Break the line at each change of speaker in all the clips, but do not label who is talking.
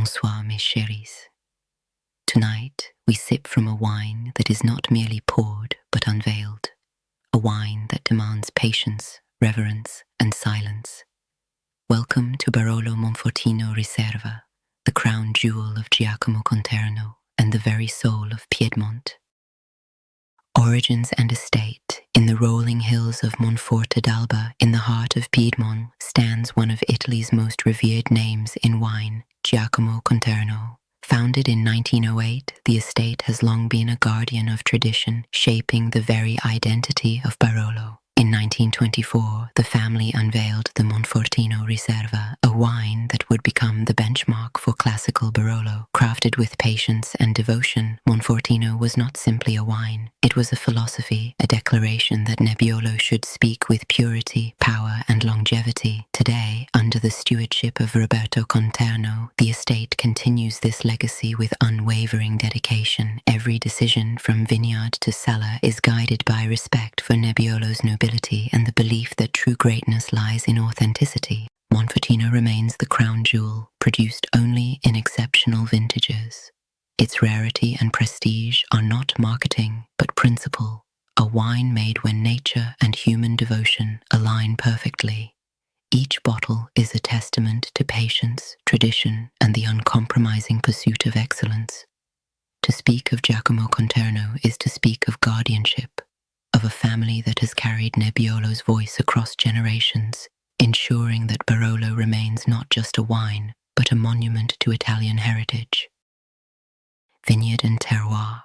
Bonsoir, mes chéris. Tonight, we sip from a wine that is not merely poured, but unveiled. A wine that demands patience, reverence, and silence. Welcome to Barolo Monfortino Riserva, the crown jewel of Giacomo Conterno and the very soul of Piedmont. Origins and estate, in the rolling hills of Monforte d'Alba, in the heart of Piedmont, stands one of Italy's most revered names in wine, Giacomo Conterno. Founded in 1908, the estate has long been a guardian of tradition, shaping the very identity of Barolo. In 1924, the family unveiled the Monfortino Riserva, a wine that would become the benchmark for classical Barolo. Crafted with patience and devotion, Monfortino was not simply a wine. It was a philosophy, a declaration that Nebbiolo should speak with purity, power, and longevity. Today, under the stewardship of Roberto Conterno, the estate continues this legacy with unwavering dedication. Every decision from vineyard to cellar is guided by respect for Nebbiolo's nobility and the belief that true greatness lies in authenticity. Monfortino remains the crown jewel, produced only in exceptional vintages. Its rarity and prestige are not marketing, but principle, a wine made when nature and human devotion align perfectly. Each bottle is a testament to patience, tradition, and the uncompromising pursuit of excellence. To speak of Giacomo Conterno is to speak of guardianship, of a family that has carried Nebbiolo's voice across generations, ensuring that Barolo remains not just a wine, but a monument to Italian heritage. Vineyard and terroir.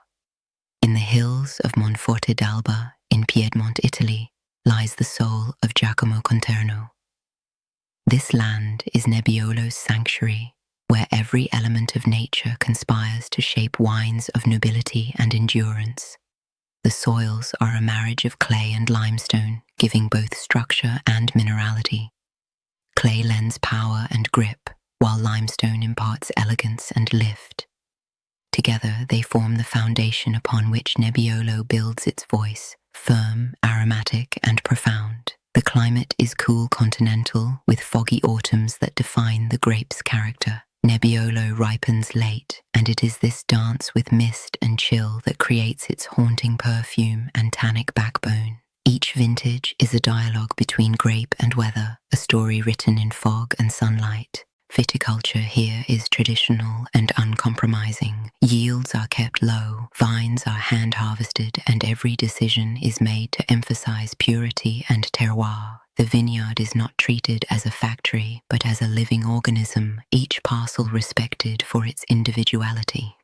In the hills of Monforte d'Alba, in Piedmont, Italy, lies the soul of Giacomo Conterno. This land is Nebbiolo's sanctuary, where every element of nature conspires to shape wines of nobility and endurance. The soils are a marriage of clay and limestone, giving both structure and minerality. Clay lends power and grip, while limestone imparts elegance and lift. Together, they form the foundation upon which Nebbiolo builds its voice, firm, aromatic, and profound. The climate is cool continental, with foggy autumns that define the grape's character. Nebbiolo ripens late, and it is this dance with mist and chill that creates its haunting perfume and tannic backbone. Each vintage is a dialogue between grape and weather, a story written in fog and sunlight. Viticulture here is traditional and uncompromising. Yields are kept low, vines are hand-harvested, and every decision is made to emphasize purity and terroir. The vineyard is not treated as a factory, but as a living organism, each parcel respected for its individuality.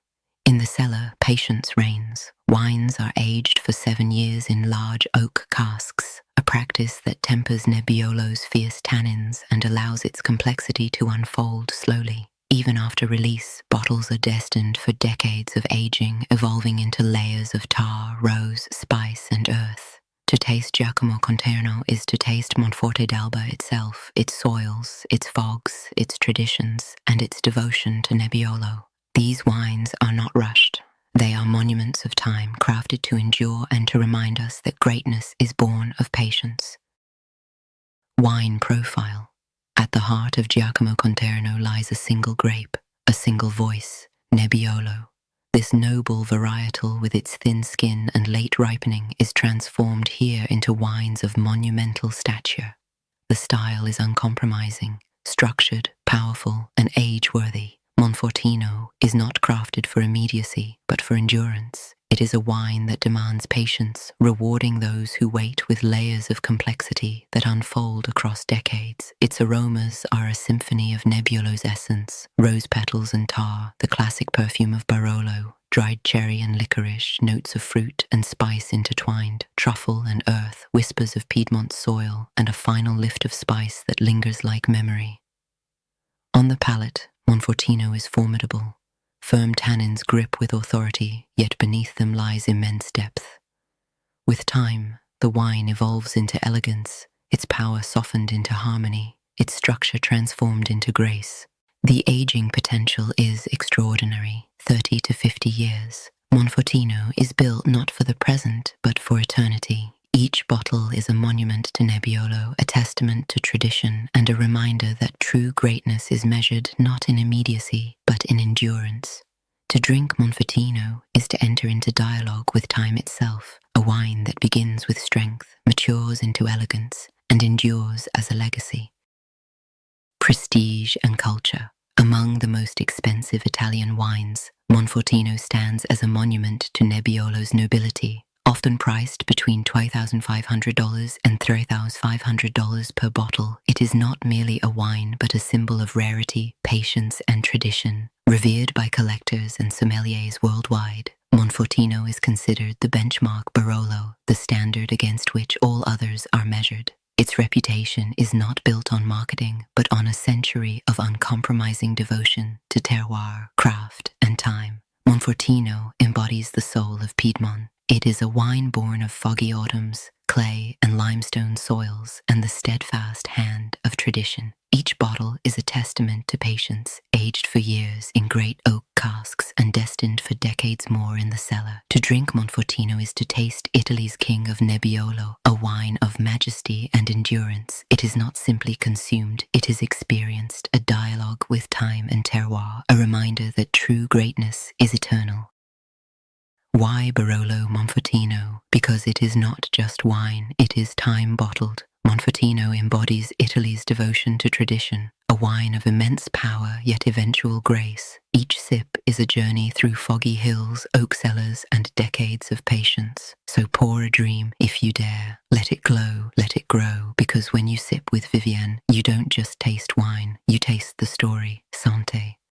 In the cellar, patience reigns. Wines are aged for 7 years in large oak casks, a practice that tempers Nebbiolo's fierce tannins and allows its complexity to unfold slowly. Even after release, bottles are destined for decades of aging, evolving into layers of tar, rose, spice, and earth. To taste Giacomo Conterno is to taste Monforte d'Alba itself, its soils, its fogs, its traditions, and its devotion to Nebbiolo. These wines are not rushed. They are monuments of time, crafted to endure and to remind us that greatness is born of patience. Wine profile. At the heart of Giacomo Conterno lies a single grape, a single voice, Nebbiolo. This noble varietal, with its thin skin and late ripening, is transformed here into wines of monumental stature. The style is uncompromising, structured, powerful, and age-worthy. Monfortino is not crafted for immediacy, but for endurance. It is a wine that demands patience, rewarding those who wait with layers of complexity that unfold across decades. Its aromas are a symphony of Nebbiolo's essence, rose petals and tar, the classic perfume of Barolo, dried cherry and licorice, notes of fruit and spice intertwined, truffle and earth, whispers of Piedmont soil, and a final lift of spice that lingers like memory. On the palate, Monfortino is formidable. Firm tannins grip with authority, yet beneath them lies immense depth. With time, the wine evolves into elegance, its power softened into harmony, its structure transformed into grace. The aging potential is extraordinary, 30 to 50 years. Monfortino is built not for the present, but for eternity. Each bottle is a monument to Nebbiolo, a testament to tradition, and a reminder that true greatness is measured not in immediacy, but drink Monfortino is to enter into dialogue with time itself, a wine that begins with strength, matures into elegance, and endures as a legacy. Prestige and culture. Among the most expensive Italian wines, Monfortino stands as a monument to Nebbiolo's nobility, often priced between $2,500 and $3,500 per bottle. It is not merely a wine but a symbol of rarity, patience, and tradition. Revered by collectors and sommeliers worldwide, Monfortino is considered the benchmark Barolo, the standard against which all others are measured. Its reputation is not built on marketing, but on a century of uncompromising devotion to terroir, craft, and time. Monfortino embodies the soul of Piedmont. It is a wine born of foggy autumns, clay and limestone soils, and the steadfast hand of tradition. Each bottle is a testament to patience, aged for years in great oak casks and destined for decades more in the cellar. To drink Monfortino is to taste Italy's king of Nebbiolo, a wine of majesty and endurance. It is not simply consumed, it is experienced, a dialogue with time and terroir, a reminder that true greatness is eternal. Why Barolo Monfortino? Because it is not just wine, it is time-bottled. Monfortino embodies Italy's devotion to tradition, a wine of immense power yet eventual grace. Each sip is a journey through foggy hills, oak cellars, and decades of patience. So pour a dream if you dare. Let it glow, let it grow, because when you sip with Vivienne, you don't just taste wine, you taste the story. Santé.